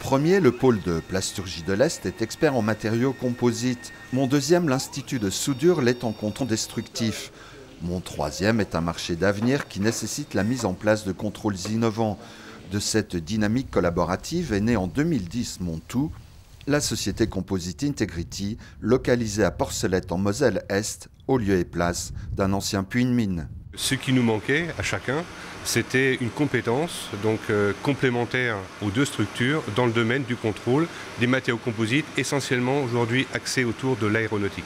premier, le pôle de plasturgie de l'Est, est expert en matériaux composites. Mon deuxième, l'Institut de soudure, l'est en contrôle destructif. Mon troisième est un marché d'avenir qui nécessite la mise en place de contrôles innovants. De cette dynamique collaborative est née en 2010 mon tout, la société Composite Integrity, localisée à Porcelette en Moselle-Est, au lieu et place d'un ancien puits de mine. Ce qui nous manquait à chacun, c'était une compétence complémentaire aux deux structures dans le domaine du contrôle des matériaux composites, essentiellement aujourd'hui axés autour de l'aéronautique.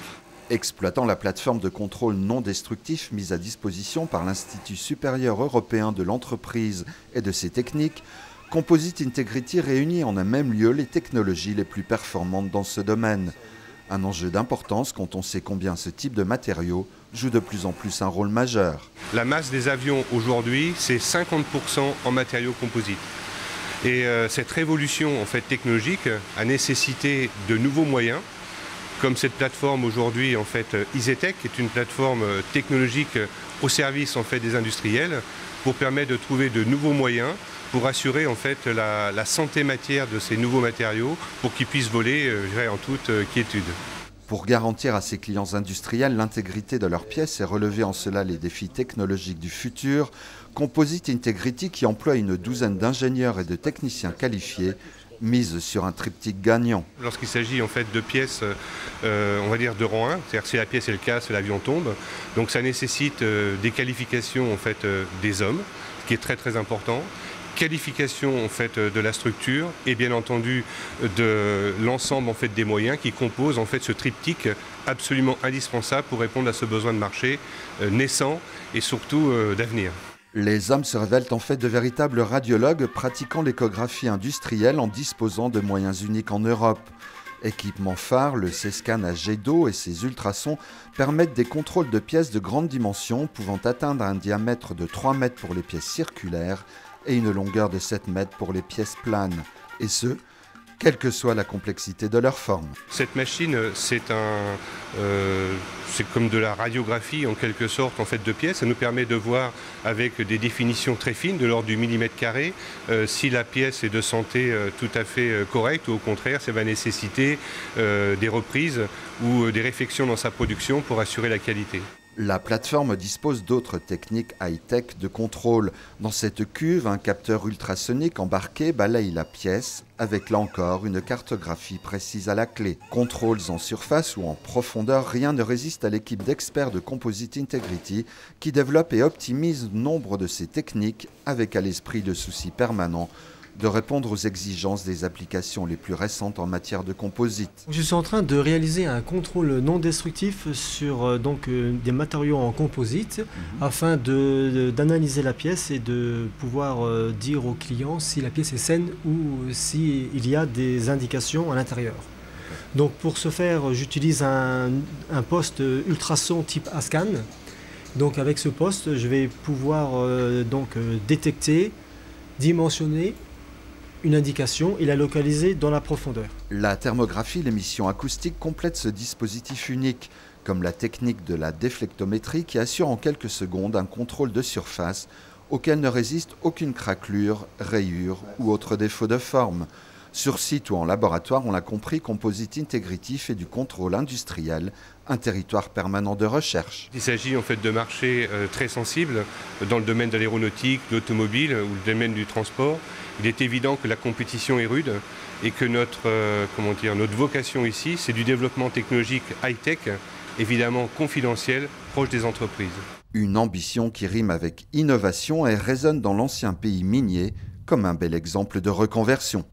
Exploitant la plateforme de contrôle non destructif mise à disposition par l'Institut supérieur européen de l'entreprise et de ses techniques, Composite Integrity réunit en un même lieu les technologies les plus performantes dans ce domaine. Un enjeu d'importance quand on sait combien ce type de matériaux joue de plus en plus un rôle majeur. La masse des avions aujourd'hui, c'est 50% en matériaux composites. Et cette révolution technologique a nécessité de nouveaux moyens, comme cette plateforme aujourd'hui Isetech, qui est une plateforme technologique au service des industriels, pour permettre de trouver de nouveaux moyens pour assurer la santé matière de ces nouveaux matériaux pour qu'ils puissent voler en toute quiétude. Pour garantir à ses clients industriels l'intégrité de leurs pièces et relever en cela les défis technologiques du futur, Composite Integrity, qui emploie une douzaine d'ingénieurs et de techniciens qualifiés, mise sur un triptyque gagnant. Lorsqu'il s'agit de pièces de rang 1, c'est-à-dire que si la pièce est le cas, l'avion tombe, donc ça nécessite des qualifications des hommes, ce qui est très très important. Qualification de la structure et bien entendu de l'ensemble des moyens qui composent ce triptyque absolument indispensable pour répondre à ce besoin de marché naissant et surtout d'avenir. Les hommes se révèlent en fait de véritables radiologues pratiquant l'échographie industrielle en disposant de moyens uniques en Europe. Équipement phare, le C-Scan à jet d'eau et ses ultrasons permettent des contrôles de pièces de grande dimension pouvant atteindre un diamètre de 3 mètres pour les pièces circulaires et une longueur de 7 mètres pour les pièces planes, et ce, quelle que soit la complexité de leur forme. Cette machine, c'est comme de la radiographie en quelque sorte de pièces. Ça nous permet de voir avec des définitions très fines, de l'ordre du millimètre carré, si la pièce est de santé tout à fait correcte ou au contraire, ça va nécessiter des reprises ou des réflexions dans sa production pour assurer la qualité. La plateforme dispose d'autres techniques high-tech de contrôle. Dans cette cuve, un capteur ultrasonique embarqué balaye la pièce, avec là encore une cartographie précise à la clé. Contrôles en surface ou en profondeur, rien ne résiste à l'équipe d'experts de Composite Integrity qui développe et optimise nombre de ces techniques avec à l'esprit le souci permanent de répondre aux exigences des applications les plus récentes en matière de composite. Je suis en train de réaliser un contrôle non destructif sur des matériaux en composite afin d'analyser la pièce et de pouvoir dire au client si la pièce est saine ou s'il y a des indications à l'intérieur. Donc pour ce faire, j'utilise un poste ultrason type ASCAN. Donc avec ce poste, je vais pouvoir détecter, dimensionner une indication et la localiser dans la profondeur. La thermographie, l'émission acoustique complète ce dispositif unique, comme la technique de la déflectométrie qui assure en quelques secondes un contrôle de surface auquel ne résiste aucune craquelure, rayure ou autre défaut de forme. Sur site ou en laboratoire, on l'a compris, Composite Integrity fait du contrôle industriel un territoire permanent de recherche. Il s'agit de marchés très sensibles dans le domaine de l'aéronautique, de l'automobile ou le domaine du transport. Il est évident que la compétition est rude et que notre vocation ici, c'est du développement technologique high-tech, évidemment confidentiel, proche des entreprises. Une ambition qui rime avec innovation et résonne dans l'ancien pays minier comme un bel exemple de reconversion.